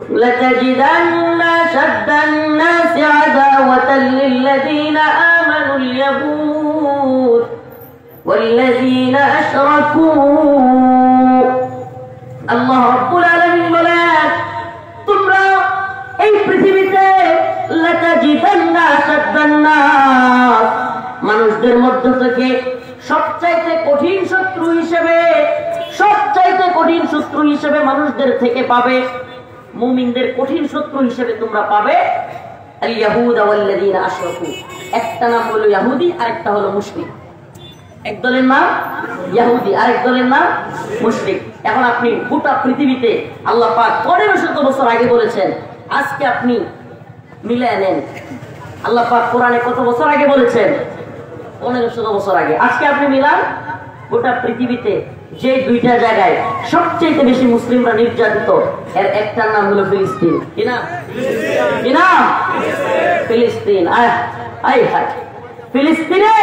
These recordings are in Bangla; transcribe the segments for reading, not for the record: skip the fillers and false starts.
لتجدن أشد الناس عداوة للذين آمنوا اليهود والذين أشركوا আল্লাহ রাব্বুল আলামিন বলেন তোমরা এই পৃথিবীতে লাতাজিদান্না আশাদ্দান্নাস মানুষদের মধ্য থেকে সবচাইতে কঠিন শত্রু হিসেবে মানুষদের থেকে পাবে মুমিনদের কঠিন শত্রু হিসেবে তোমরা পাবে আল ইয়াহুদ ওয়াল্লাযিনা আশরাকু একটা নাম হলো ইহুদি আরেকটা হলো মুশরিক এক দলের নাম ইহুদি আরেক দলের নাম মুশরিক এখন আপনি গোটা পৃথিবীতে আল্লাহ পাক 1500 বছর আগে বলেছেন আজকে আপনি মিলিয়ে নেন আল্লাহ পাক কোরআনে কত বছর আগে বলেছেন 1500 বছর আগে আজকে আপনি মিলান গোটা পৃথিবীতে যে দুইটা জায়গায় সবচেয়ে বেশি মুসলিমরা নির্যাতিত এর একটার নাম হলো ফিলিস্তিন কি না ফিলিস্তিন ফিলিস্তিনে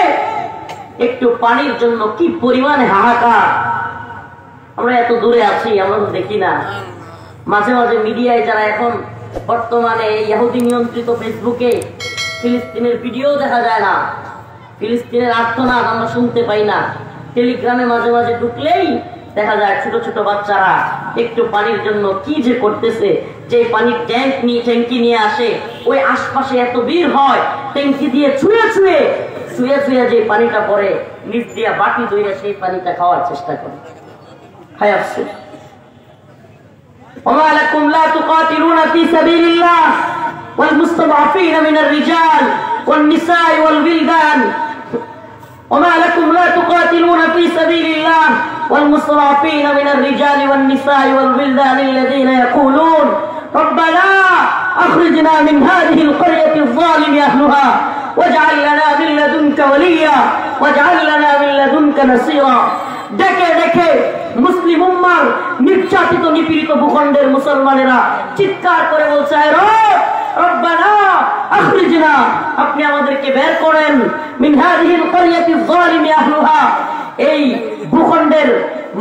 একটু পানির জন্য কি পরিমাণে হাহাকার আমরা এত দূরে আছি আমরা তো দেখি না মাঝে মাঝে মিডিয়ায় যারা এখন বর্তমানে ইহুদি নিয়ন্ত্রিত ফেসবুকে ফিলিস্তিনের ভিডিও দেখা যায় না ফিলিস্তিনের আর্তনাদ আমরা শুনতে পাই না টেলিগ্রামে মাঝে মাঝে ঢুকলেই দেখা যায় ছোট ছোট বাচ্চারা একটু পানির জন্য কি যে করতেছে যে পানির ট্যাঙ্কি নিয়ে আসে ওই আশপাশে এত ভিড় হয় ট্যাঙ্কি দিয়ে ছুঁয়ে যে পানিটা পড়ে নিচ দিয়ে বাটি ধরে সেই পানিটা খাওয়ার চেষ্টা করে খায় আসছে وما لكم لا تقاتلون في سبيل الله والمستضعفين من الرجال والنساء والولدان وما لكم لا تقاتلون في سبيل الله والمستضعفين من الرجال والنساء والولدان الذين يقولون ربنا أخرجنا من هذه القرية الظالم أهلها واجعل لنا من لدنك وليا واجعل لنا من لدنك نصيرا ডেকে ডেকে মুসলিম উম্মার নির্যাতিত নিপীড়িত ভূখণ্ডের মুসলমানেরা চিৎকার করে বলছে রব্বানা আখরিজনা আপনি আমাদেরকে বের করেন মিন হাযিহিল ক্বরিয়াতি যালিমি আহলুহা এই ভূখণ্ডের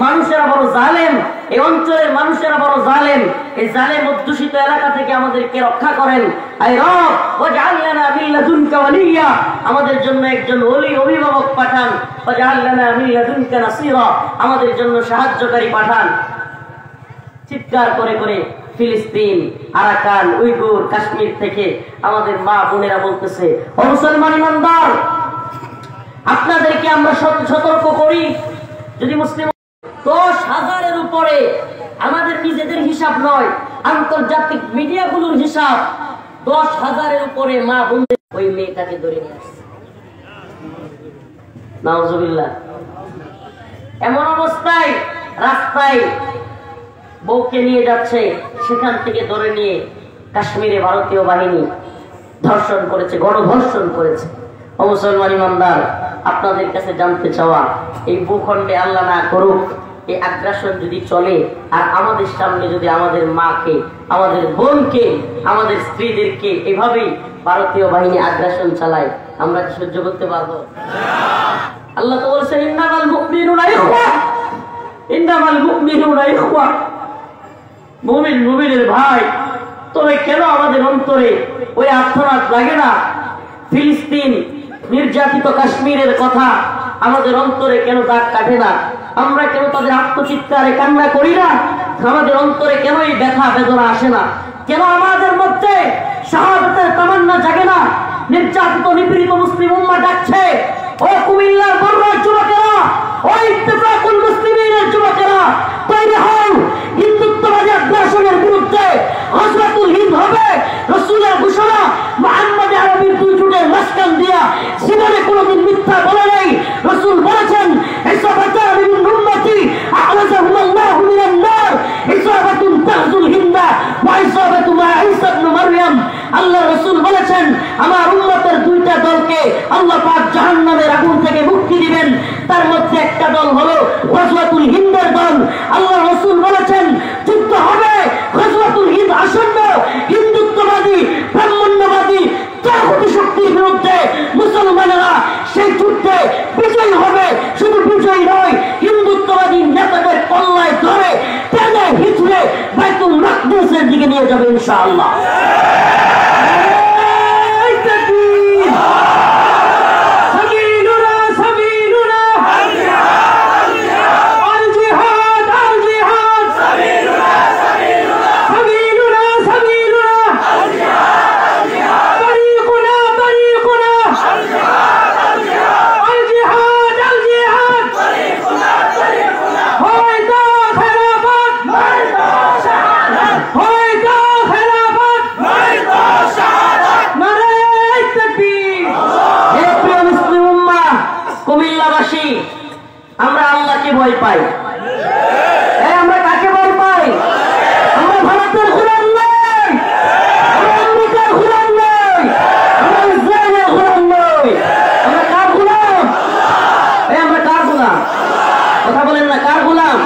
মানুষেরা বড় জালেম এই অঞ্চলের মানুষেরা বড় জালেম এই জালেম অধ্যুষিত এলাকা থেকে আমাদেরকে রক্ষা করেন আয় রব ওয়াজআল লানা মিন লাদুনকা ওয়ালিয়া আমাদের জন্য একজন ওলি অভিভাবক পাঠান ওয়াজআল লানা মিন লাদুনকা নাসীরা আমাদের জন্য সাহায্যকারী পাঠান চিৎকার করে করে ফিলিস্তিন আরাকান উইগুর কাশ্মীর থেকে আমাদের মা বোনেরা বলতেছে ও মুসলমান ইমানদার আপনাদেরকে আমরা সতর্ক করি যদি মুসলিম 10,000-এর উপরে আমাদের নিজেদের হিসাব নয় আন্তর্জাতিক মিডিয়াগুলোর হিসাব 10,000-এর উপরে মা বোনদের ওই মেয়েটাকে ধরে নিয়ে আসছে নাউজুবিল্লাহ এমন অবস্থায় রাস্তায় বউকে নিয়ে যাচ্ছে সেখান থেকে ধরে নিয়ে কাশ্মীরে ভারতীয় বাহিনী ধর্ষণ করেছে গণধর্ষণ করেছে ও মুসলমান ইমানদার আপনাদের কাছে জানতে চাওয়া এই ভূখণ্ডে আল্লাহ না করুক এই আগ্রাসন যদি চলে আর আমাদের সামনে যদি আমাদের মাকে আমাদের বোনকে আমাদের স্ত্রীদেরকে এভাবেই ভারতীয় বাহিনী আগ্রাসন চালায় আমরা কি সহ্য করতে পারবো আল্লাহ তো বলছেন ইন্নামাল মুমিনুনা ইখওয়া মুমিন মুমিনের ভাই তবে কেন আমাদের অন্তরে ওই আর্তনাদ লাগে না ফিলিস্তিন নির্যাতিত কাশ্মীরের কথা আমাদের অন্তরে কেন দাগ কাটে না আমরা কেন তাদের আত্মচিৎকারে কান্না করি না আমাদের অন্তরে কেন এই ব্যথা বেদনা আসে না কেন আমাদের মধ্যে শাহাদাতের তামান্না জাগে না নির্যাতিত নিপীড়িত মুসলিম উম্মাহ ডাকছে ও কুমিল্লার বর্বর যুবকেরা ও ইত্তেফাকুল মুসলিমিনের যুবকেরা তৈরি হন হিন্দুত্ববাদী আগ্রাসনের বিরুদ্ধে গজওয়াতুল হিন্দ হবে রাসূলের ঘোষণা মুহাম্মদ আরবির দুই জুটের মাসকান দিয়া জীবনে কোনোদিন মিথ্যা বলে নাই রাসূল বলেছেন ইসাবাতান মিন উম্মতি আখরাজাহুল্লাহু মিনান নার ইসাবাতুন তাহজুল হিন্দা ওয়া ইসাবাতু মা ঈসা ইবনে মারইয়াম আল্লাহ রাসূল বলেছেন আমার উম্মতের দুইটা দলকে আল্লাহ পাক জাহান্নামের আগুন থেকে মুক্তি দিবেন তার মধ্যে একটা দল হলো গজওয়াতুল হিন্দের দল আল্লাহ রাসূল বলেছেন যুদ্ধ হবে গজওয়াতুল হিন্দ আসন্ন হিন্দুত্ববাদী ব্রাহ্মণ্যবাদী তাগুতি শক্তির বিরুদ্ধে মুসলমানেরা সেই যুদ্ধে বিজয়ী হবে শুধু বিজয়ী নয় হিন্দুত্ববাদী নেতাদের কল্লায় ধরে টেনে হিচড়ে ধরে বাইতুল মাকদিসের দিকে নিয়ে যাবে ইনশাআল্লাহ। আমরা আল্লাহকে ভয় পাই। আমরা কাকে ভয় পাই? আমরা ভারতের গোলাম নই, আমরা আমেরিকার গোলাম নই, আমরা ইসরায়েলের গোলাম নই। আমরা কার গোলাম? আমরা কার গোলাম? কথা বলেন না, কার গোলাম?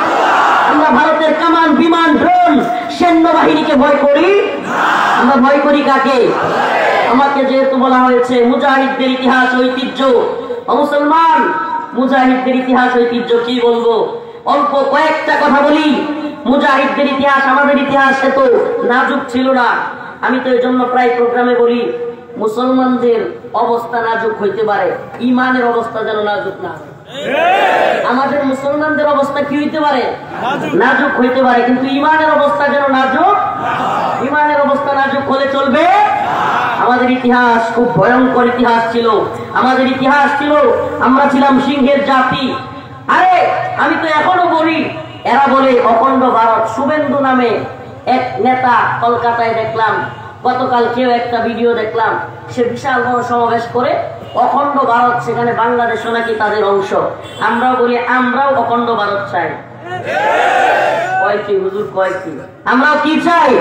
আমরা ভারতের কামান, বিমান, ড্রোন, সৈন্যবাহিনীকে ভয় করি। আমরা ভয় করি কাকে? আমাকে যেহেতু বলা হয়েছে মুজাহিদদের ইতিহাস ঐতিহ্য, মুসলমান মুজাহিদদের ইতিহাস ঐতিহ্য কি বলবো, অল্প কয়েকটা কথা বলি। মুজাহিদদের ইতিহাস আমাদের ইতিহাস এত নাজুক ছিল না। আমি তো এই জন্য প্রায় প্রোগ্রামে বলি মুসলমানদের অবস্থা নাজুক হইতে পারে, ইমানের অবস্থা যেন নাজুক না। আমাদের মুসলমানদের অবস্থা কি হইতে পারে? নাজুক হইতে পারে, কিন্তু ইমানের অবস্থা যেন নাজুক। ইমানের অবস্থা নাজুক হলে চলবে? আমাদের ইতিহাস খুব ভয়ঙ্কর ইতিহাস ছিল। আমাদের ইতিহাস ছিল আমরা ছিলাম সিংহের জাতি। আরে আমি তো এখনো বলি, এরা বলে অখণ্ড ভারত। শুভেন্দু নামে এক নেতা কলকাতায় দেখলাম, গতকাল কেউ একটা ভিডিও দেখলাম, সে বিশাল বড় সমাবেশ করে অখণ্ড ভারত, সেখানে বাংলাদেশও নাকি তাদের অংশ। আমরাও বলি আমরাও অখণ্ড ভারত চাই। কয়টি হুজুর, কয়টি? আমরাও কি চাই?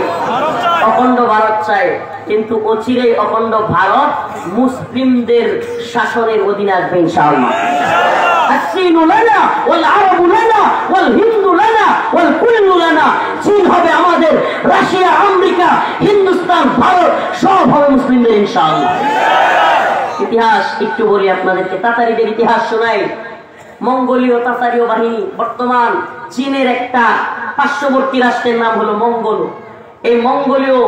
অখণ্ড ভারত চাই, কিন্তু অচিরেই অখণ্ড ভারত মুসলিমদের শাসনের অধীনে আসবে ইনশাআল্লাহ। চীন হবে আমাদের, রাশিয়া, আমেরিকা, হিন্দুস্তান, ভারত সব হবে মুসলিমদের ইনশাআল্লাহ। ইতিহাস একটু বলি আপনাদেরকে, তাতারিদের ইতিহাস শোনাই। মঙ্গোলীয় তাতারীয় বাহিনী, বর্তমান চীনের একটা পার্শ্ববর্তী রাষ্ট্রের নাম হলো মঙ্গল। এই মঙ্গোলীয়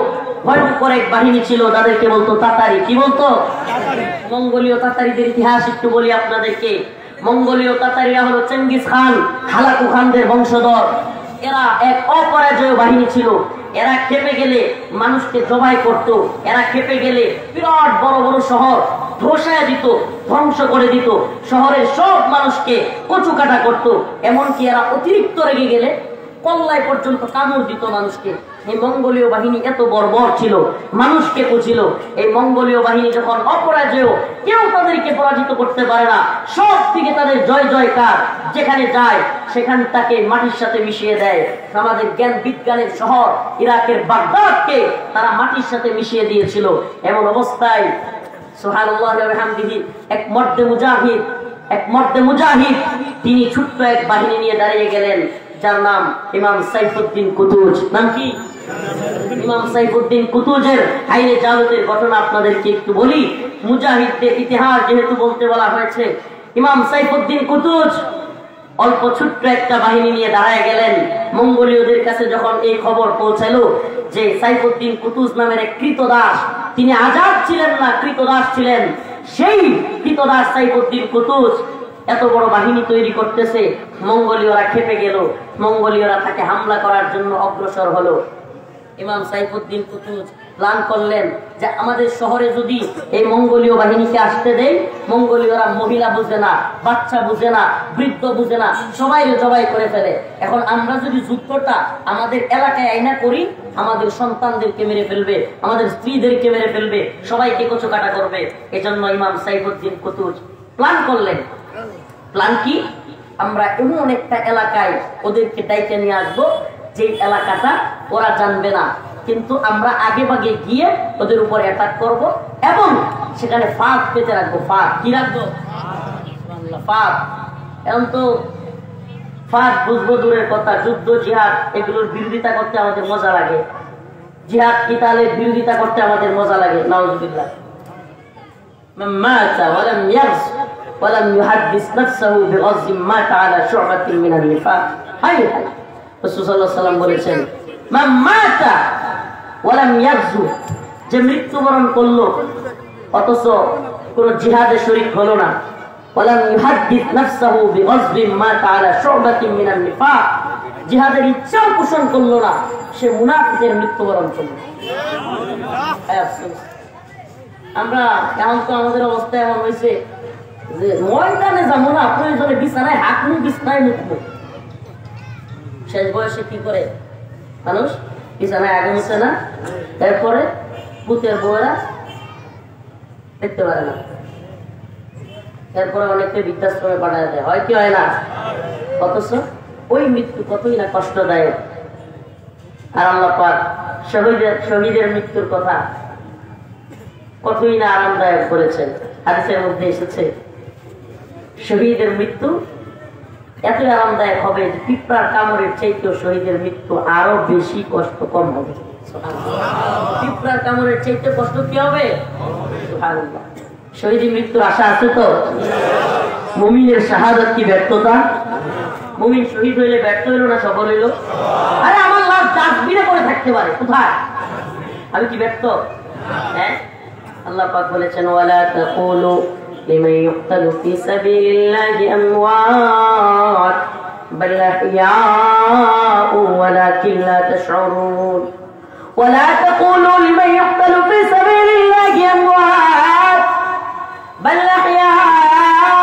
ভয়ঙ্কর এক বাহিনী ছিল, তাদেরকে বলতো তাতারি। কি বলতো? মঙ্গোলীয় তাতারিদের ইতিহাস একটু বলি আপনাদেরকে। মঙ্গোলীয় তাতারিরা হলো চেঙ্গিস খান, হালাকু খানদের বংশধর। এরা এক অপরাজয় বাহিনী ছিল। এরা খেপে গেলে মানুষকে জবাই করত। এরা খেপে গেলে বিরাট বড় বড় শহর ধসায় দিত, ধ্বংস করে দিত। শহরের সব মানুষকে কচু কাটা করত। এমনকি এরা অতিরিক্ত রেগে গেলে কল্লায় পর্যন্ত কামড় দিত মানুষকে। এই মঙ্গোলীয় বাহিনী এত বর্বর ছিল, মানুষকে কুছিল। এই মঙ্গোলীয় বাহিনী যখন অপরাজেয়, কেউ তাদেরকে পরাজিত করতে পারে না। সব থেকে তাদের জয় জয়কার, যেখানে যায় সেখান তাকে মাটির সাথে মিশিয়ে দেয়। আমাদের জ্ঞান বিজ্ঞানের শহর ইরাকের বাগদাদকে তারা মাটির সাথে মিশিয়ে দিয়েছিল। এমন অবস্থায় সুবহানাল্লাহি ওয়া বিহামদিহি এক মর্দে মুজাহিদ তিনি ছোট্ট এক বাহিনী নিয়ে দাঁড়িয়ে গেলেন, যার নাম ইমাম সাইফুদ্দিন কুতুজ। নাম কি? ইমাম সাইফুদ্দিন কুতুজের আইনে জালতের ঘটনা আপনাদেরকে একটু বলি। মুজাহিদদের ইতিহাস যেহেতু বলতে বলা হয়েছে, ইমাম সাইফুদ্দিন কুতুজ অল্প ছোট্ট একটা বাহিনী নিয়ে দাঁড়ায় গেলেন। মঙ্গোলীয়দের কাছে যখন এই খবর পৌঁছালো যে সাইফুদ্দিন কুতুজ নামের এক কৃতদাস, তিনি আজাদ ছিলেন না, কৃতদাস ছিলেন, সেই কৃতদাস সাইফুদ্দিন কুতুজ এত বড় বাহিনী তৈরি করতেছে, মঙ্গোলীয়রা খেপে গেল। মঙ্গোলীয়রা তাকে হামলা করার জন্য অগ্রসর হলো। ইমাম সাইফুদ্দিন কুতুজ প্ল্যান করলেন যে আমাদের শহরে যদি এই মঙ্গোলীয় বাহিনীকে আসতে দেয়, মঙ্গোলীয়রা মহিলা বুঝে না, বাচ্চা বুঝে না, বৃদ্ধ বুঝে না, সবাই জবাই করে ফেলে। এখন আমরা যদি যুদ্ধটা আমাদের এলাকায় আইনা করি, আমাদের সন্তানদেরকে মেরে ফেলবে, আমাদের স্ত্রীদেরকে মেরে ফেলবে, সবাইকে কচু কাটা করবে। এজন্য ইমাম সাইফুদ্দিন কুতুজ প্ল্যান করলেন। প্ল্যান কি? আমরা এমন একটা এলাকায় ওদেরকে ডাইকে নিয়ে আসবো, যে এলাকাটা ওরা জানবে না, কিন্তু আমরা আগে ভাগে গিয়ে ওদের উপর অ্যাটাক করব এবং সেখানে ফাঁদ পেতে রাখবো। ফাঁদ কি রাখবো? ফাঁদ। এখন তো ফাঁদ বুঝবো দূরের কথা, যুদ্ধ জিহাদ এগুলোর বিরোধিতা করতে আমাদের মজা লাগে, জিহাদ কিতালের বিরোধিতা করতে আমাদের মজা লাগে। নাউজুবিল্লাহ। মাতা ওয়ালাম ইয়াগজ ওয়ালাম ইউহাদ্দিস নাফসাহু বিগযম মাতা আলা শু'বাতিন মিনান নিফাক। হায় হায়। রাসূল সাল্লাল্লাহু আলাইহি ওয়াসাল্লাম বলেছেন, মান মাতা ওয়া লাম ইয়াগজু, যে মৃত্যুবরণ করলো অথচ কোন জিহাদে শরীক হলো না, ওয়া লাম ইউহাদ্দিস নাফসাহু বিগজবিন মাতা আলা শুবাতিন মিনান নিফাক, জিহাদের ইচ্ছাও পোষণ করলো না, সে মুনাফিকের মৃত্যুবরণ করলো। আমরা এখন তো আমাদের অবস্থা এমন হয়েছে যে ময়দানে যাবো না, প্রয়োজনে বিছানায় হাঁটবো, বিছানায় মুখবো। শেষ বয়সে কি করে মানুষ? বিছানায় আগে মুছে না, এরপরে ভূতের বউয়েরা দেখতে পারে না, এরপরে অনেককে বৃদ্ধাশ্রমে পাঠায় দেয়, হয় কি হয় না? অথচ ওই মৃত্যু কতই না কষ্টদায়ক। আর আল্লাহ পাক শহীদের মৃত্যুর কথা কতই না আরামদায়ক করেছেন। হাদিসের মধ্যে এসেছে শহীদের মৃত্যু এতই আরামদায়ক হবে যে পিঁপড়ার কামড়ের চাইতেও শহীদের মৃত্যু আরো বেশি কষ্ট কম হবে। পিঁপড়ার কামড়ের চাইতে কষ্ট কি হবে? শহীদের মৃত্যুর আশা আছে তো? মুমিনের শাহাদাত কি ব্যর্থতা? মুমিন শহীদ হইলে ব্যর্থ হইল না সফল হইল? আরে আমার লাভ ডাস্টবিনে পড়ে থাকতে পারে, কোথায়? আমি কি ব্যর্থ? হ্যাঁ, আল্লাহ পাক বলেছেন ওয়ালা তাকুলু লিমান ইউকতালু ফি সাবিলিল্লাহি আমওয়াত বাল আহইয়াউ ওয়ালাকিন লা তাশউরুন। ওয়ালা তাকুলু লিমান ইউকতালু ফি সাবিলিল্লাহি আমওয়াত বাল আহইয়াউ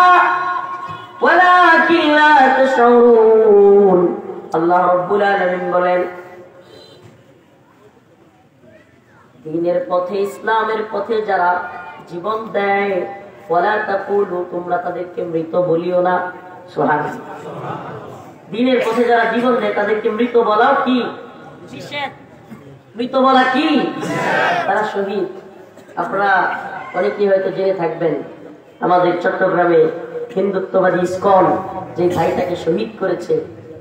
ওয়ালাকিন লা তাশউরুন। আল্লাহ রাব্বুল আলামিন বলেন দ্বীনের পথে, ইসলামের পথে যারা জীবন দেয়, ওয়ালা তাকুলু, তোমরা তাদেরকে মৃত বলিও না। সুবহানাল্লাহ। দ্বীনের পথে যারা জীবন দেয় তাদেরকে মৃত বলাও কি নিষেধ? মৃত বলা কি? তারা শহীদ। আপনারা অনেকেই হয়তো জেনে থাকবেন আমাদের চট্টগ্রামে হিন্দুত্ববাদী ইসকন যে ভাইটাকে শহীদ করেছে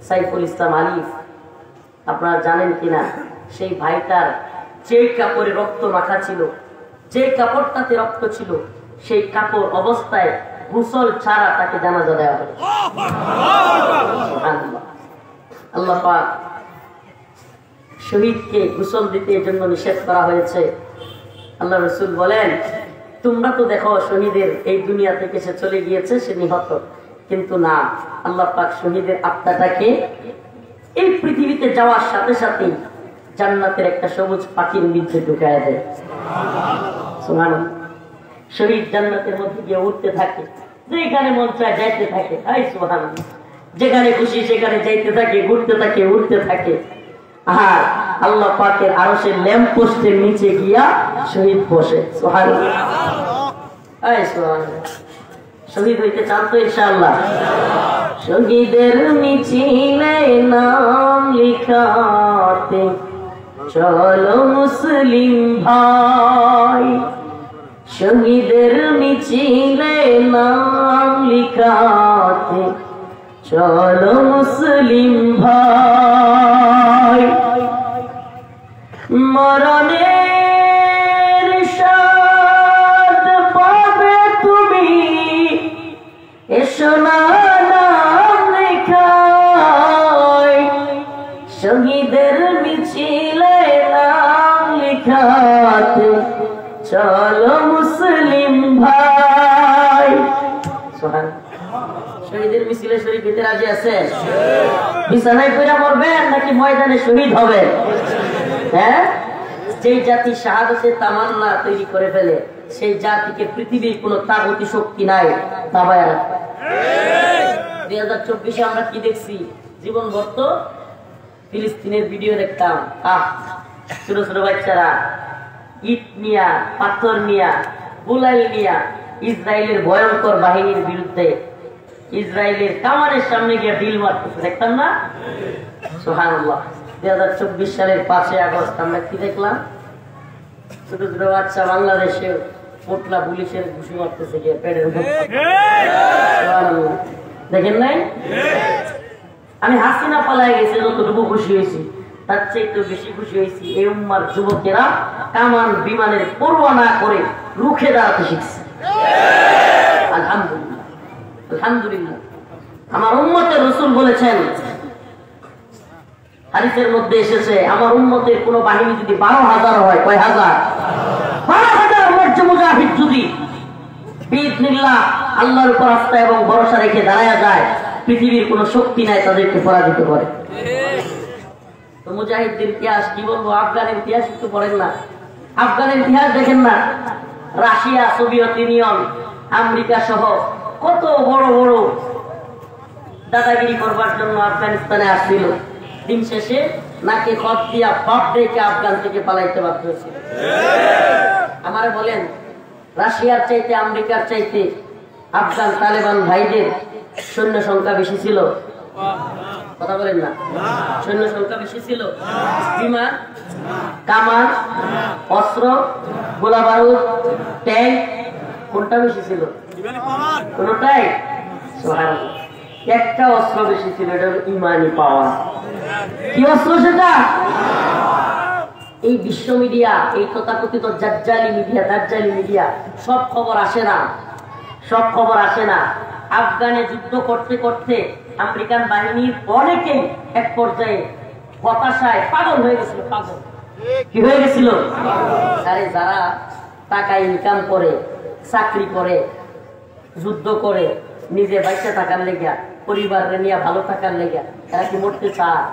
সাইফুল ইসলাম আলিফ, আপনারা জানেন কিনা? সেই ভাইটার যে কাপড়ে রক্ত মাখা ছিল, যে কাপড়টাতে রক্ত ছিল, সেই কাপড় অবস্থায় গোসল ছাড়া তাকে জানাজা দেওয়া হবে। আল্লাহ পাক শহীদকে গোসল দিতে এর জন্য নিষেধ করা হয়েছে। আল্লাহ রাসূল বলেন তোমরা তো দেখো শহীদের এই দুনিয়া থেকে সে চলে গিয়েছে, সে নিহত, কিন্তু না, আল্লাহ পাক শহীদের আত্মাটাকে এই পৃথিবীতে যাওয়ার সাথে সাথে জান্নাতের একটা সবুজ পাখির মধ্যে ঢুকায় দেয়। সুবহানাল্লাহ। শহীদ জান্নাতের মধ্যে গিয়ে উঠতে থাকে, যেখানে মন চায় যাইতে থাকে। সুবহানাল্লাহ। যেখানে খুশি সেখানে যাইতে থাকে, ঘুরতে থাকে, উঠতে থাকে। আর আল্লাহ পাকের আরশের ল্যাম্প পোস্টের নিচে গিয়া শহীদ বসে। সুবহানাল্লাহ। সুবহানাল্লাহ। শহীদ হইতে চান তো ইনশাআল্লাহ? শহীদের মিছিলে নাম লিখাতে চলো মুসলিম ভাই, শহীদের মিছিলে নাম লিখাতে চলো মুসলিম ভাই। মরণের স্বাদ পাবে তুমি, এসো না নাম লেখায়, শহীদের মিছিলে নাম লিখাতে চলো মুসলিম ভাই। শহীদের মিছিলে শরীফ হইতে রাজি আছেন? বিছানায় পড়ে মরবেন নাকি ময়দানে শহীদ হবেন? হ্যাঁ, যেই জাতি শাহাদাতের তামান্না তৈরি করে ফেলে সেই জাতিকে পৃথিবীর কোন তাগতি শক্তি নাই দাবায় রাখে। 2024 আমরা কি দেখছি? জীবন ভর্ত ফিলিস্তিনের ভিডিও দেখতাম। ছোট ছোট বাচ্চারা ইট নিয়া, পাথর নিয়া, বুলাইল নিয়া ইসরায়েলের ভয়ঙ্কর বাহিনীর বিরুদ্ধে ইসরায়েলের কামানের সামনে গিয়ে ঢিল মারতেছে, দেখতাম না? সুবহানাল্লাহ। 2024 সালের 5 আগস্ট আমরা কি দেখলাম? ছোট ছোট বাচ্চা বাংলাদেশে পোটলা পুলিশের ঘুষি মারতেছে গিয়ে পেটের উপর। দেখেন নাই? আমি হাসিনা পালায় গেছে যতটুকু খুশি হয়েছি, তার চেয়ে তো বেশি খুশি হয়েছি এই উম্মার যুবকেরা কামান বিমানের পরোয়া না করে রুখে দাঁড়াতে শিখছে। আলহামদুলিল্লাহ, আলহামদুলিল্লাহ। আমার উম্মতের রাসূল বলেছেন হাদিসের মধ্যে এসেছে আমার উম্মতের কোন বাহিনী যদি 12,000 হয়, কয় হাজার? 12,000 মর্য মুজাহিদ যদি বিইজনিল্লাহ আল্লাহর উপর আস্থা এবং ভরসা রেখে দাঁড়ায়া যায়, পৃথিবীর কোন শক্তি নাই তাদেরকে পরাজিত করে। তো মুজাহিদদের ইতিহাস কি বলবো, আফগানের ইতিহাস একটু পড়েন না, আফগানের ইতিহাস দেখেন না। রাশিয়া, সোভিয়েত ইউনিয়ন, আমেরিকা সহ কত বড় বড় দাদাগিরি করবার জন্য আফগানিস্তানে আসছিল, দিন শেষে নাকে খত দিয়া বাপ ডেকে আফগান থেকে পালাইতে বাধ্য হয়েছিল। আমারে বলেন, রাশিয়ার চাইতে আমেরিকার চাইতে আফগান তালেবান ভাইদের সৈন্য সংখ্যা বেশি ছিল? কথা বলেন না, সৈন্য সংখ্যা বেশি ছিল? বিমান, কামান, অস্ত্র, গোলা বারুদ, ট্যাঙ্ক, কোনটা বেশি ছিল? কোনটাই? একটা অস্ত্র বেশি ছিল, এটা হলো ইমানি পাওয়ার। কি অস্ত্র সেটা? এই বিশ্ব মিডিয়া, এই তথাকথিত দাজ্জালি মিডিয়া সব খবর আসে না, সব খবর আসে না। আফগানে যুদ্ধ করতে করতে আমেরিকান বাহিনীর অনেকেই এক পর্যায়ে হতাশায় পাগল হয়ে গেছিল। পাগল কি হয়ে গেছিল? আরে যারা টাকা ইনকাম করে, চাকরি করে, যুদ্ধ করে, নিজে বাইচা থাকার লেগা, পরিবারের নিয়ে ভালো থাকার লেগা, এরা কি মরতে চায়?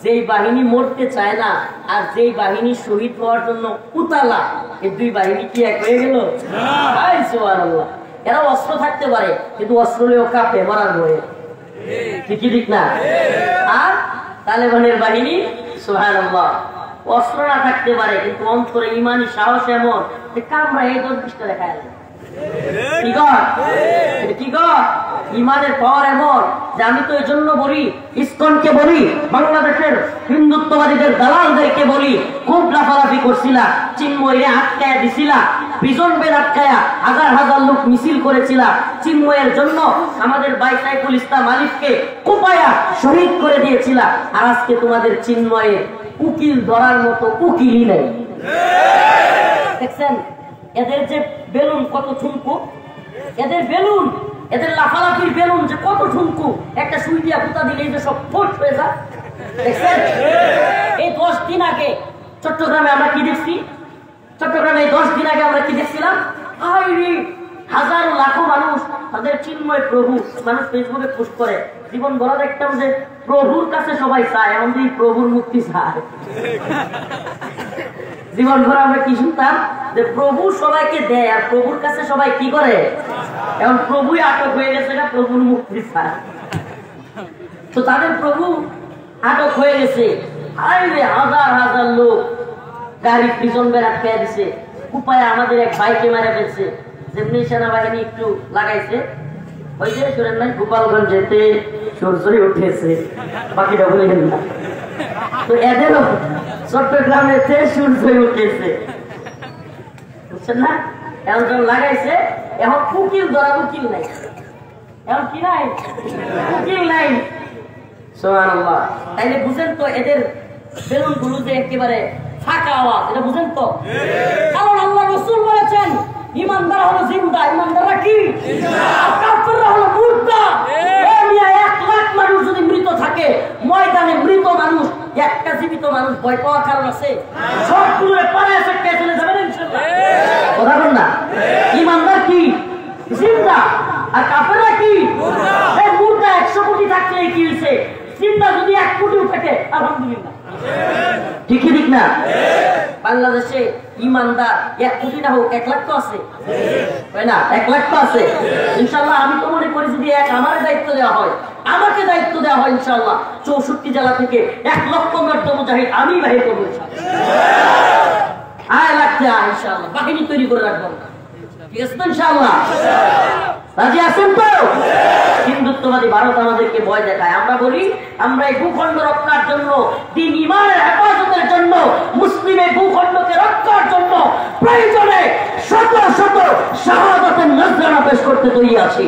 যেই বাহিনী মরতে চায় না আর যেই বাহিনী শহীদ হওয়ার জন্য উতালা, এই দুই বাহিনী কি এক হয়ে গেল? সুবহানাল্লাহ। এরা অস্ত্র থাকতে পারে কিন্তু অস্ত্র নিয়েও কাঁপে মরার ভয়ে, ঠিক না? আর তালেবানের বাহিনী সুবহানাল্লাহ, অস্ত্র না থাকতে পারে কিন্তু অন্তরে ইমানি সাহস এমন যে কামরা এই 10-20টা দেখা যায়। ইমানের পাওয়ার এমন যে আমি তো এই জন্য বলি, ইসকনকে বলি, বাংলাদেশের হিন্দুত্ববাদীদের দালালদেরকে বলি, খুব লাফালাফি করছিলা, চিন্ময়ে আটকায়া দিছিলা, বিজন বের আটকায়া হাজার হাজার লোক মিছিল করেছিলা, চিন্ময়ের জন্য আমাদের ভাই সাইফুল ইসলাম আলিফকে কুপায়া শহীদ করে দিয়েছিলা। আর আজকে তোমাদের চিন্ময়ে উকিল ধরার মতো উকিলই নেই। দেখছেন এদের যে বেলুন কত ঠুনকু, এদের বেলুন, এদের লাফালাফির বেলুন যে কত ঠুনকু, একটা সুই দিয়া পুতা দিলে যে সব ফোট হয়ে যায়। দেখছেন এই 10 দিন আগে চট্টগ্রামে আমরা কি দেখছি? চট্টগ্রামে 10 দিন আগে আমরা কি দেখছিলাম? হাজারো লাখো মানুষ তাদের চিন্ময় প্রভু, মানুষ ফেসবুকে পোস্ট করে, জীবন ভরা দেখতাম যে প্রভুর কাছে সবাই চায়, এমনকি প্রভুর মুক্তি চায়। জীবন ভরা আমরা কি শুনতাম যে প্রভু সবাইকে দেয় আর প্রভুর কাছে সবাই কি করে? এখন প্রভুই আটক হয়ে গেছে না, প্রভুর মুক্তি চায়। তো তাদের প্রভু আটক হয়ে গেছে, হাজার হাজার লোক গাড়ি পিছন বের আটকে দিছে, উপায় আমাদের এক বাইকে মারা ফেলছে। যেমনি সেনাবাহিনী একটু লাগাইছে, ওই যে শুনেন নাই গোপালগঞ্জ যেতে সূর্যই উঠেছে, বাকিটা বললেন না। তো এদেরও চট্টগ্রামেতে সূর্যই উঠেছে, বুঝছেন না? এখন যখন লাগাইছে, এখন উকিল ধরা উকিল নাই, এখন কি নাই? উকিল নাই। সুবহানাল্লাহ। তাইলে বুঝেন তো এদের বেলুন গুলো যে একেবারে ফাঁকা আওয়াজ, এটা বুঝেন তো? কারণ আল্লাহ রাসূল বলেছেন ইমানদার হলো জিন্দা, ইমানদাররা কি? কাফেররা হলো মুর্দা। এই মিয়া 1 লাখ মানুষ যদি মৃত থাকে, ময়দানে মৃত মানুষ, একটা জীবিত মানুষ ভয় পাওয়ার কারণ আছে? সবগুলোরে পায়ে ফেটে চলে যাবেন ইনশাআল্লাহ। কথা বল না, ইমানদার কি? জিন্দা। আর কাফেররা কি? মুর্দা। এই মুর্দা 100 কোটি থাকলে কি হইছে? জিন্দা যদি 1 কোটিও থাকে আলহামদুলিল্লাহ, ঠিক না? বাংলাদেশে ইমানদার 1 কোটি না হোক 1 লাখ তো আছে, তাই না? 1 লাখ তো আছে ইনশাআল্লাহ। আমি তো মনে করি যদি আমার দায়িত্ব দেওয়া হয়, আমাকে দায়িত্ব দেওয়া হয় ইনশাআল্লাহ 64 জেলা থেকে 1 লক্ষ মর্দ মুজাহিদ আমি বাহির করবো ইনশাআল্লাহ। বাহিনী তৈরি করে রাখবো, ঠিক আছে তো ইনশাআল্লাহ? রাজি আছেন তো? হিন্দুত্ববাদী ভারত আমাদেরকে ভয় দেখায়। আমরা বলি আমরা এই ভূখণ্ড রক্ষার জন্য, দ্বীন ঈমানের হেফাজতের জন্য, মুসলিমের ভূখণ্ডকে রক্ষার জন্য প্রয়োজনে শত শত শাহাদাতের নজরানা পেশ করতে তৈরি আছি।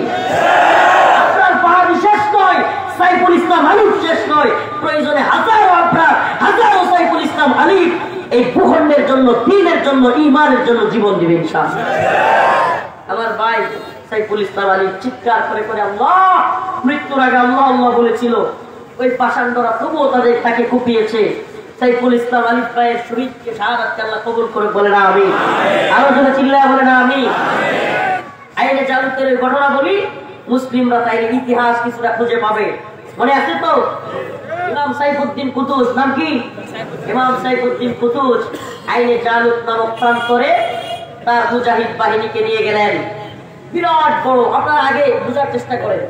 আপনার পাহাড়ি শেষ নয়, সাইফুল ইসলাম আলিফ শেষ নয়, প্রয়োজনে হাজারো আপনার, হাজারো সাইফুল ইসলাম আলিফ এই ভূখণ্ডের জন্য, দ্বীনের জন্য, ঈমানের জন্য জীবন দিবে ইনশাআল্লাহ। আমার ভাই সাইফুল ইসলাম আলী চিৎকার করে করে আল্লাহ, মৃত্যুর আগে আল্লাহ আল্লাহ বলেছিল, ওই পাষাণ্ডরা তবুও তাকে কুপিয়েছে। সাইফুল ইসলাম আলিফ ভাইয়ের শহীদকে শাহাদাতকে আল্লাহ কবুল করে বলে না আমিন। আরো জোরে চিল্লায় বলে না আমিন। আইনে জালুতের ওই ঘটনা বলি, মুসলিমরা তাই ইতিহাস কিছুটা খুঁজে পাবে। মনে আছে তো ইমাম সাইফুদ্দিন কুতুজ, নাম কি? ইমাম সাইফুদ্দিন কুতুজ আইনে জালুত নামক প্রান্তরে তার মুজাহিদ বাহিনীকে নিয়ে গেলেন। বিরাট বড়, আপনারা আগে বোঝার চেষ্টা করেন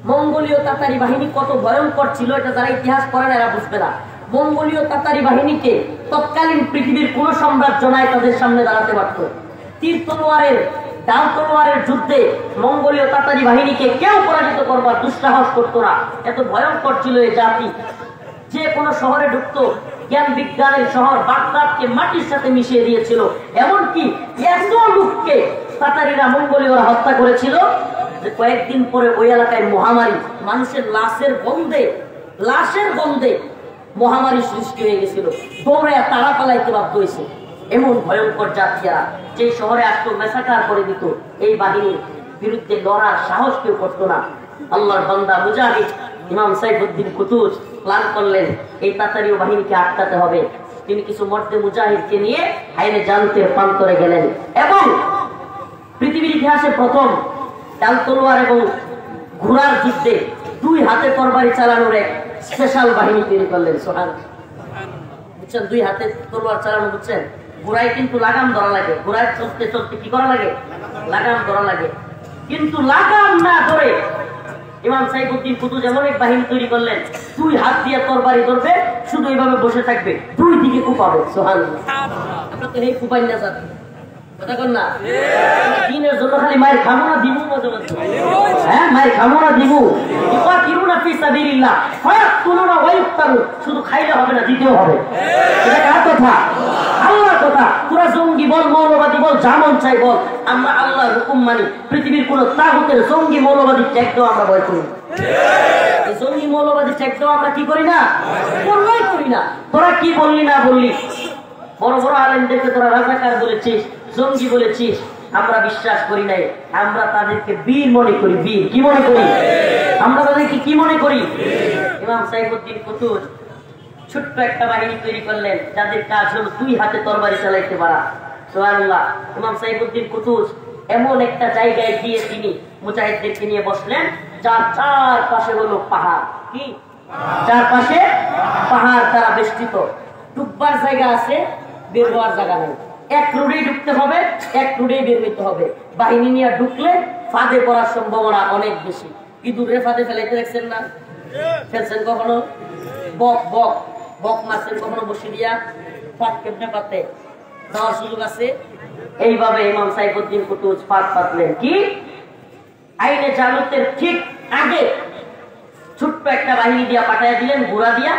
মঙ্গোলীয় তাতারি বাহিনী কত ভয়ঙ্কর ছিল। এটা যারা ইতিহাস পড়েন এরা বুঝবে না। মঙ্গোলীয় তাতারি বাহিনীকে তৎকালীন পৃথিবীর কোন সাম্রাজ্য নাই তাদের সামনে দাঁড়াতে পারত। তীর তলোয়ারের, ডাল তলোয়ারের যুদ্ধে মঙ্গোলীয় তাতারি বাহিনীকে কেউ পরাজিত করবার দুঃসাহস করতো না। এত ভয়ঙ্কর ছিল এই জাতি। যে কোনো শহরে ঢুকতো, জ্ঞান বিজ্ঞানের শহর বাগদাদকে মাটির সাথে মিশিয়ে দিয়েছিল। এমনকি এত লোককে তাতারিরা মঙ্গোলীয়রা হত্যা করেছিল যে কয়েকদিন পরে ওই এলাকায় মহামারী, মানুষের লাশের গন্ধে মহামারী সৃষ্টি হয়ে গেছিল। দৌড়ে তারা পালাইতে বাধ্য হয়েছে। এমন ভয়ঙ্কর জাতিরা যে শহরে আসতো মেসাকার করে দিত। এই বাহিনীর বিরুদ্ধে লড়ার সাহস কেউ করতো না। আল্লাহর বান্দা মুজাহিদ ইমাম সাইফুদ্দিন কুতুজ প্ল্যান করলেন এই তাতারীয় বাহিনীকে আটকাতে হবে। তিনি কিছু মর্দে মুজাহিদকে নিয়ে আইনে জালুতের প্রান্তরে গেলেন এবং পৃথিবীর ইতিহাসে প্রথম ডাল তলোয়ার এবং ঘোড়ার যুদ্ধে 2 হাতে তরবারি চালানোর এক স্পেশাল বাহিনী তৈরি করলেন। সুবহানাল্লাহ, বুঝছেন? 2 হাতে তলোয়ার চালানো, বুঝছেন? ঘোড়ায় কিন্তু লাগাম ধরা লাগে। ঘোড়ায় চলতে চলতে কি করা লাগে? লাগাম ধরা লাগে। কিন্তু লাগাম না ধরে ইমাম সাইফুদ্দিন কুতুজ এমন এক বাহিনী তৈরি করলেন, 2 হাত দিয়ে তরবারি ধরবে, শুধু এইভাবে বসে থাকবে, 2 দিকে কুপাবে। সুবহানাল্লাহ, আমরা তো এই কুপাই না জানি, কথা কন না? দিনের জন্য খালি মায়ের খামো না দিব, হ্যাঁ মায়ের খামো না দিব। ইউকাতিলুনা ফি সাবিলিল্লাহ ফায়াকতুলুনা ওয়া ইউকতালুন, শুধু খাইলে হবে না, দিতেও হবে। এটা কার কথা? আল্লাহর কথা। তোরা জঙ্গি বল, মৌলবাদী বল, যেমন চাই বল, আমরা আল্লাহর হুকুম মানি। পৃথিবীর কোন তাগুতের জঙ্গি মৌলবাদী ট্যাগ দেওয়া আমরা ভয় করি। এই জঙ্গি মৌলবাদী ট্যাগ দেওয়া আমরা কি করি না? ভয় করি না। তোরা কি বললি না বললি, বড় বড় আলেমদেরকে তোরা রাজাকার বলেছিস, জঙ্গি বলেছিস, আমরা বিশ্বাস করি নাই। আমরা তাদেরকে বীর মনে করি। বীর কি মনে করি? আমরা তাদেরকে কি মনে করি? ইমাম সাইফুদ্দিন কুতুজ ছোট্ট একটা বাহিনী তৈরি করলেন যাদের কাজ হলো 2 হাতে তরবারি চালাইতে পারা। সুবহানাল্লাহ, ইমাম সাইফুদ্দিন কুতুজ এমন একটা জায়গায় গিয়ে তিনি মুজাহিদদেরকে নিয়ে বসলেন যার চারপাশে হলো পাহাড়। কি? চারপাশে পাহাড় দ্বারা বেষ্টিত। ডুববার জায়গা আছে, বের হওয়ার জায়গা নেই। এক রোডেই ঢুকতে হবে, এক রোডেই বের হইতে হবে। বাহিনী নিয়ে ঢুকলে ফাঁদে পড়ার সম্ভাবনা অনেক বেশি। কি দূরে ফাঁদে ফেলাইতে দেখছেন না? ফেলছেন কখনো? বক বক বক মারছেন কখনো? বসে দিয়া ফাঁদ কেমনে পাতে যাওয়ার সুযোগ আছে। এইভাবে ইমাম সাইফুদ্দিন কুতুজ ফাঁদ পাতলেন। কি? আইনে জালুতের ঠিক আগে ছোট্ট একটা বাহিনী দিয়া পাঠাইয়া দিলেন, ঘোড়া দিয়া।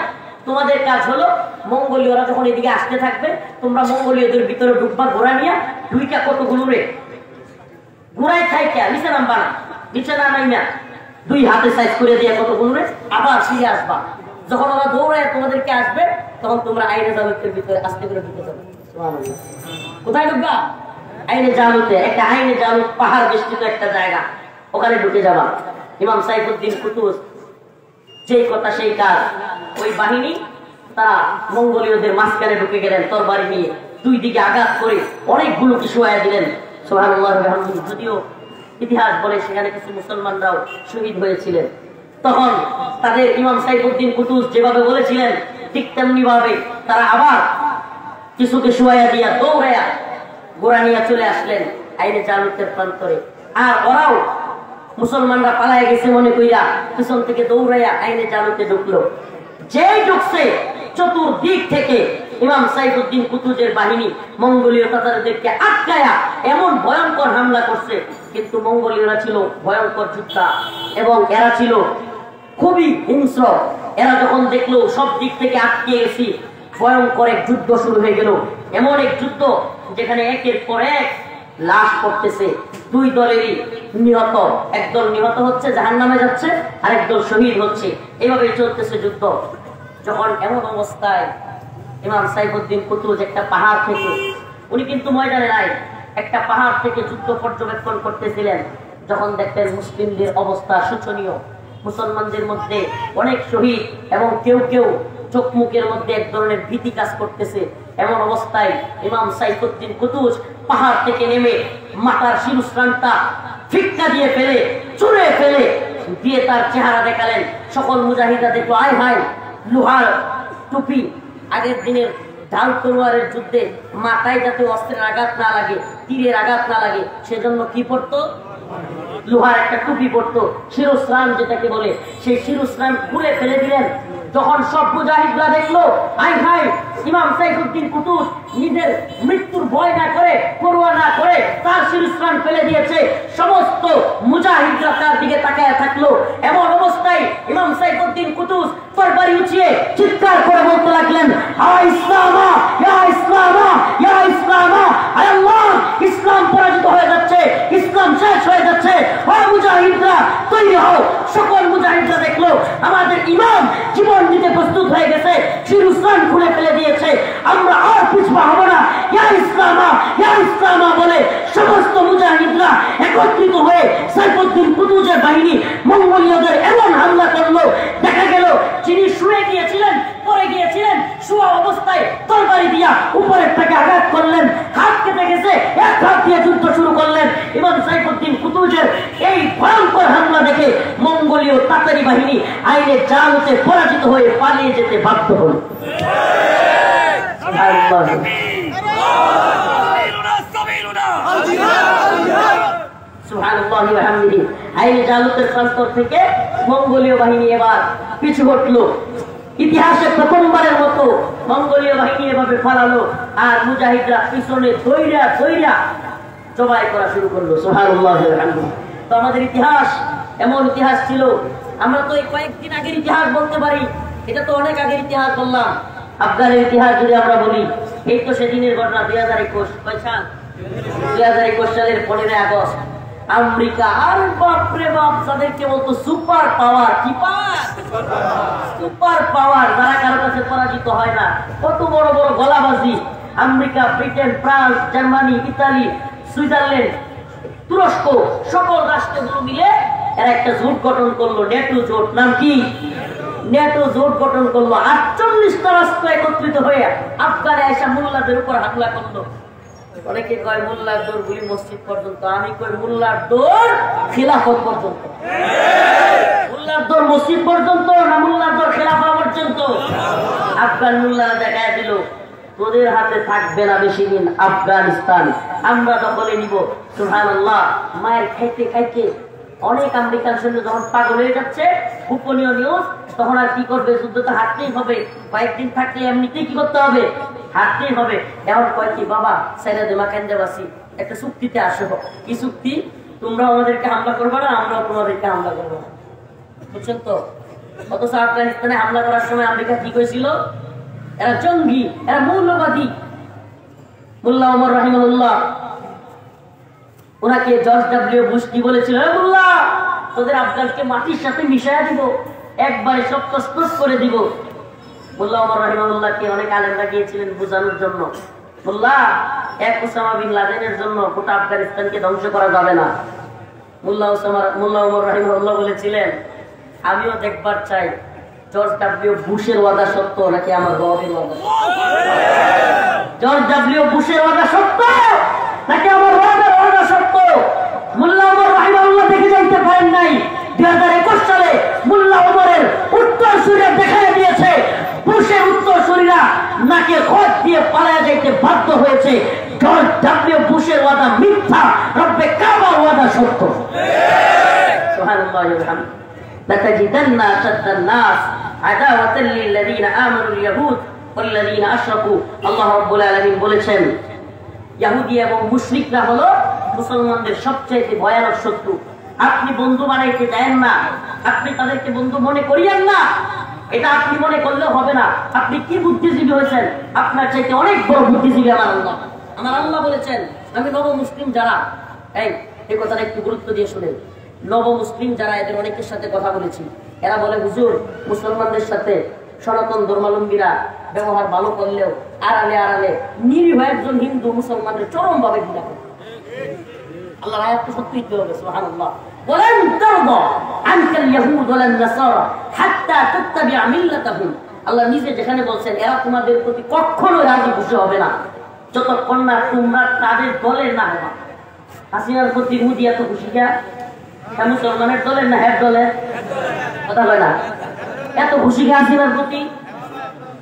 তোমাদের কাজ হলো মঙ্গোলীয়রা যখন এদিকে আসতে থাকবে, তোমরা মঙ্গোলীয়দের ভিতরে ঢুকবা ঘোড়া নিয়া। 2টা কতগুলো রে ঘোড়ায় থাইকা নিচে নামবা না, নিচে না নাইয়া 2 হাতে সাইজ করে দিয়ে কতগুলো রে আবার ফিরে আসবা। যখন ওরা দৌড়ায় তোমাদেরকে আসবে, তখন তোমরা আইনে জালুতের ভিতরে আস্তে করে ঢুকে যাবে। সুবহানাল্লাহ, কোথায় ঢুকবা? আইনে জালুতে। একটা আইনে জালুত পাহাড় বেষ্টিত একটা জায়গা, ওখানে ঢুকে যাবা। ইমাম সাইফুদ্দিন কুতুজ যেই কথা সেই কাজ। ওই বাহিনী তারা মঙ্গোলীয়দের মাঝখানে ঢুকে গেলেন তরবারি নিয়ে, 2 দিকে আঘাত করে অনেকগুলো কিছু শোয়া দিলেন। সুবহানাল্লাহ, যদিও ইতিহাস বলে সেখানে কিছু মুসলমানরাও শহীদ হয়েছিলেন। তখন তাদের ইমাম সাইফুদ্দিন কুতুজ যেভাবে বলেছিলেন ঠিক তেমনি ভাবে তারা আবার কিছুকে শোয়া দিয়া দৌড়াইয়া ঘোড়া নিয়ে চলে আসলেন আইনে জালুতের প্রান্তরে। আর ওরাও মুসলমানরা পালায় গেছে মনে কইরা পিছন থেকে দৌড়াইয়া আইনে জালুতে ঢুকলো। যেই ঢুকছে চতুর্দিক থেকে ইমাম সাইফুদ্দিন কুতুজের বাহিনী মঙ্গোলীয় তাতারদেরকে আটকায়া এমন ভয়ঙ্কর হামলা করছে। কিন্তু মঙ্গোলীয়রা ছিল ভয়ঙ্কর যোদ্ধা এবং এরা ছিল খুবই হিংস্র। এরা যখন দেখলো সব দিক থেকে আটকে গেছি, ভয়ঙ্কর এক যুদ্ধ শুরু হয়ে গেল। এমন এক যুদ্ধ যেখানে একের পর এক লাশ পড়তেছে। 2 দলেরই নিহত, একদল নিহত হচ্ছে, জাহান্নামে যাচ্ছে, আর একদল শহীদ হচ্ছে। এইভাবেই চলতেছে যুদ্ধ। যখন এমন অবস্থায় ইমাম সাইফুদ্দিন কুতুজ একটা পাহাড় থেকে, উনি কিন্তু ময়দানে নাই, একটা পাহাড় থেকে যুদ্ধ পর্যবেক্ষণ করতেছিলেন। যখন দেখলেন মুসলিমদের অবস্থা শোচনীয়, মুসলমানদের মধ্যে অনেক শহীদ এবং কেউ কেউ চোখ মুখের মধ্যে এক ধরনের ভীতি কাজ করতেছে। এমন অবস্থায় ইমাম সাইফুদ্দিন কুতুজ পাহাড় থেকে নেমে মাথার শিরস্ত্রাণটা ফিক্কা দিয়ে ফেলে চুরে ফেলে দিয়ে তার চেহারা দেখালেন। সকল মুজাহিদরা দেখলো আয় হায়, লোহার টুপি, আগের দিনের ঢাল তলোয়ারের যুদ্ধে মাথায় যাতে অস্ত্রের আঘাত না লাগে, তীরের আঘাত না লাগে, সেজন্য কি পড়তো? লোহার একটা টুপি পড়তো, শিরস্ত্রাণ যেটাকে বলে, সেই শিরস্ত্রাণ খুলে ফেলে দিলেন। যখন সব মুজাহিদরা দেখলো আয় হায়, ইমাম সাইফুদ্দিন কুতুজ নিজের মৃত্যুর ভয় না করে, পরোয়া না করে তার শিরস্ত্রাণ ফেলে দিয়েছে, সমস্ত মুজাহিদরা তার দিকে তাকায় থাকলো। এমন অবস্থায় ইমাম সাইফুদ্দিন কুতুজ তরবারি উঠিয়ে চিৎকার করে বলতে লাগলেন, ইসলামা ইয়া ইসলামা ইয়া ইসলামা, আয় আল্লাহ, ইসলাম পরাজিত হয়ে যাচ্ছে, ইসলাম শেষ হয়ে যাচ্ছে, ও মুজাহিদরা তৈরি হও। সকল মুজাহিদরা দেখলো আমাদের ইমাম জীবন দিতে প্রস্তুত হয়ে গেছে, শিরস্ত্রাণ খুলে ফেলে দিয়েছে, আমরা আর পিছপা হব না, ইয়া ইসলামা ইয়া ইসলামা বলে সমস্ত মুজাহিদরা একত্রিত হয়ে সাইফুদ্দিন কুতুজের বাহিনী মঙ্গোলীয়দের এমন হামলা করলো, দেখা গেল যিনি শুয়ে গিয়েছিলেন, পড়ে গিয়েছিলেন, শোয়া অবস্থায় তরবারি দিয়া উপরের থেকে আঘাত করলেন, হাত কেটে গেছে, এক হাত দিয়ে যুদ্ধ শুরু করলেন। ইমাম সাইফুদ্দিন কুতুজের এই ভয়ঙ্কর হামলা দেখে মঙ্গোলীয় তাতারি বাহিনী আইনে জালুতে পরাজিত হয়ে পালিয়ে যেতে বাধ্য হল। সুবহানাল্লাহি ওয়া বিহামদিহি। আইনে জালুতের প্রান্তর থেকে মঙ্গোলীয় বাহিনী এবার পিছু হটলো। ইতিহাসে প্রথমবারের মতো মঙ্গোলীয় বাহিনী এভাবে পালালো, আর মুজাহিদরা পিছনে দইরা দইরা জবাই করা শুরু করলো। সুবহানাল্লাহি ওয়া বিহামদিহি। তো আমাদের ইতিহাস এমন ইতিহাস ছিল, আমরা তো এই কয়েকদিন আগের ইতিহাস বলতে পারি, এটা তো অনেক আগের ইতিহাস বললাম। আফগানের ইতিহাস যদি আমরা বলি, এই তো সেদিনের ঘটনা, 2021 সাল, 2021 সালের 15 আগস্ট আমেরিকা, আর বাপরে বাপ, তাদেরকে বলতো সুপার পাওয়ার, কি পাওয়ার, সুপার পাওয়ার, যারা কারো কাছে পরাজিত হয় না, কত বড় বড় গলাবাজি। America, Britain, France, Germany, Italy, Switzerland, তুরস্ক, সকল রাষ্ট্রগুলো মিলে এরা একটা জোট গঠন করলো, নেটো জোট। নাম কি? নেটো জোট গঠন করলো। 48টা রাষ্ট্র একত্রিত হয়ে আফগানে এসে মোল্লাদের উপর হামলা করলো। অনেকে কয় মোল্লার দৌড় গুলি মসজিদ পর্যন্ত, আমি কই মোল্লার দৌড় খিলাফত পর্যন্ত। মোল্লার দৌড় মসজিদ পর্যন্ত না মোল্লার দৌড় খিলাফত পর্যন্ত? আফগান মোল্লারা দেখায় দিল, তোদের হাতে থাকবে না বেশি দিন আফগানিস্তান, আমরা দখলে নিব। সুবহানাল্লাহ। মায়ের খাইতে খাইতে অনেক আমেরিকান সৈন্য যখন পাগল হয়ে যাচ্ছে, গোপনীয় নিউজ, তখন আর কি করবে, যুদ্ধ তো হারতেই হবে, কয়েকদিন থাকতে এমনিতেই কি করতে হবে, হারতেই হবে। এখন কয় কি, বাবা সাইরা দেমা কেন্দ্রবাসী একটা চুক্তিতে আসো। কি চুক্তি? তোমরা আমাদেরকে হামলা করবে না, আমরাও তোমাদেরকে হামলা করবো না, বুঝছেন তো? অথচ আফগানিস্তানে হামলা করার সময় আমেরিকা কি করেছিল? এরা জঙ্গি, এরা মৌলবাদী। মোল্লা ওমর রাহিমাহুল্লাহ, ওনাকে জর্জ ডব্লিউ বুশ কি বলেছিল, মোল্লা তোদের আফগানকে মাটির সাথে মিশাইয়া দিব, একবারে সব তসতস করে দিব। মোল্লা ওমর রাহিমাহুল্লাহকে অনেক আলেমরা গিয়েছিলেন বোঝানোর জন্য, মোল্লা এক ওসামা বিন লাদেনের জন্য গোটা আফগানিস্তানকে ধ্বংস করা যাবে না। মোল্লা ওমর রাহিমাহুল্লাহ বলেছিলেন, আমিও দেখবার চাই জর্জ ডব্লিউ বুশের ওয়াদা সত্য নাকি আমার রবের ওয়াদা। জর্জ ডব্লিউ বুশের ওয়াদা সত্য নাকি আমার রবের ওয়াদা সত্য? মোল্লা ওমর রাহিমাহুল্লাহ দেখে যাইতে পারেন নাই, 2021 সালে মোল্লা ওমরের উত্তরসূরিরা দেখাই দিয়েছে বুশের উত্তরসূরিরা নাকে খত দিয়ে পালায়া যাইতে বাধ্য হয়েছে। জর্জ ডব্লিউ বুশের ওয়াদা মিথ্যা, রব্বে কাবার ওয়াদা সত্য। সুবহানাল্লাহ ওয়া বিহামদিহি। لتجدن أشد الناس عداوة للذين آمنوا اليهود والذين أشركوا। আল্লাহ রাব্বুল আলামিন বলেছেন, ইহুদি এবং মুশরিকরা হলো মুসলমানদের সবচেয়ে ভয়ানক শত্রু। আপনি বন্ধু বানাইতে যায়েন না, আপনি তাদেরকে বন্ধু মনে করিয়েন না, এটা আপনি মনে করলেও হবে না। আপনি কি বুদ্ধিজীবী হয়েছেন? আপনার চাইতে অনেক বড় বুদ্ধিজীবী আমার আল্লাহ। আমার আল্লাহ বলেছেন, আমি নব মুসলিম যারা, এই কথাটা একটু গুরুত্ব দিয়ে শুনেন, নব মুসলিম যারা, এদের অনেকের সাথে কথা বলেছি, এরা বলে হুজুর মুসলমানদের সাথে সনাতন ধর্মাবলম্বীরা ব্যবহার ভালো করলেও আড়ালে আড়ালে নিরীহ একজন হিন্দু মুসলমানদের চরম ভাবে ঘৃণা করে। আল্লাহর আয়াত তো সত্যি হবে, সুবহানাল্লাহ। ওয়ালান তারদা আনকাল ইয়াহুদ ওয়ালান নাসারা হাত্তা তাত্তাবি'a মিল্লাতাহুম। আল্লাহ নিজে যেখানে বলছেন এরা তোমাদের প্রতি কখনো রাজি খুশি হবে না যতক্ষণ না তোমরা তাদের দলের না হবে। হাসিনার প্রতি মোদি এত খুশি কে? মুসলমানের দলের না হেড দলের? কথা বলে না, এত খুশি কে হাসিনার প্রতি?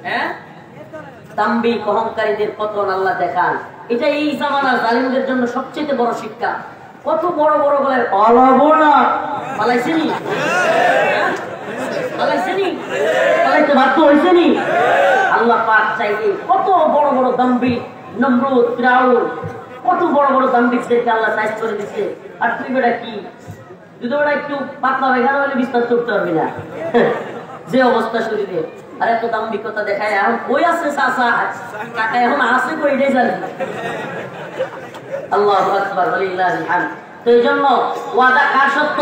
হ্যাঁ, দাম্ভিক অহংকারীদের পতন আল্লাহ দেখান। এটা এই জামানার জালিমদের জন্য সবচেয়ে বড় শিক্ষা। কত বড় বড় বলে পালাবো না, পালাইছেনি? পালাইছেনি? পালাইতে বাধ্য হয়েছেনি? আল্লাহ পাক চাইলে কত বড় বড় দাম্ভিক নমরুদ ফিরাউন কত বড় বড় দাম্ভিকদেরকে আল্লাহ সাইজ করে দিচ্ছে। আর তুই বেটা কি, তুই তো বেটা একটু পাতলা বেগানো হলে বিস্তার করতে পারবি না যে অবস্থা শরীরে। আর এত দাম্ভিকতা দেখায় এখন কই আছে চাচা কাকা, এখন আছে কই এটাই জানি। আল্লাহু আকবার ওয়ালিল্লাহিল হামদ। তো এই জন্য ওয়াদা কার সত্য?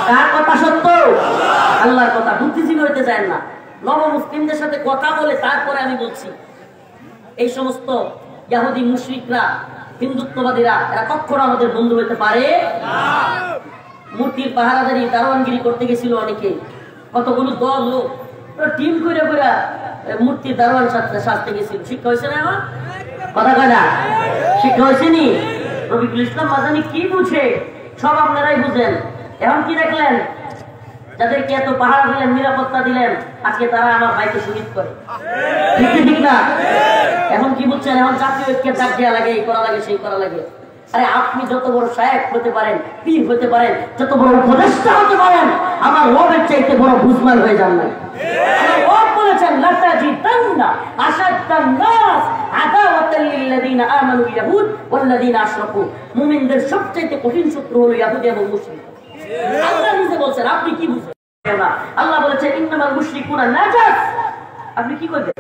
কার কথা সত্য? আল্লাহর কথা। বুদ্ধিজীবী হইতে চায় না, নব মুসলিমদের সাথে কথা বলে তারপরে আমি বলছি। এই সমস্ত ইহুদি মুশরিকরা হিন্দুত্ববাদীরা এরা কখনো আমাদের বন্ধু হইতে পারে না। মূর্তির পাহারাদারি দারোয়ানগিরি করতে গেছিল অনেকে, কতগুলো দল লোক টিম করে করে মূর্তির দারোয়ান সাজতে গেছিল। শিক্ষা হয়েছে না? আমার কথা কয় না? শিক্ষা হয়েছে নি? রফিকুল ইসলাম মাদানী কি বুঝে? সব আপনারাই বুঝেন। এখন কি দেখলেন? যাদেরকে এত পাহারা দিলেন, নিরাপত্তা দিলেন, আজকে তারা আমার ভাইকে শহীদ করে। ঠিক না? এখন কি বুঝছেন? এখন জাতীয় ঐক্যের ডাক দেওয়া লাগে, এই করা লাগে, সেই করা লাগে। আরে আপনি যত বড় শায়েখ হতে পারেন, পীর হতে পারেন, যত বড় উপদেষ্টা হতে পারেন, আমার রবের চাইতে বড় বুঝমান হয়ে যান নাই। আমার রব বলেছেন লাতাজিদান্না আশাদ্দান নাস আদাওয়াতাল লিল্লাযিনা আমানু ইয়াহুদ ওয়াল্লাযিনা আশরাকু। মুমিনদের সবচেয়ে কঠিন শত্রু হলো ইহুদি এবং মুশরিক। আল্লাহ নিজে বলছেন, আপনি কি বুঝেন? আল্লাহ বলেছেন ইন্নামাল মুশরিকুনা নাজাস। আপনি কি করবেন?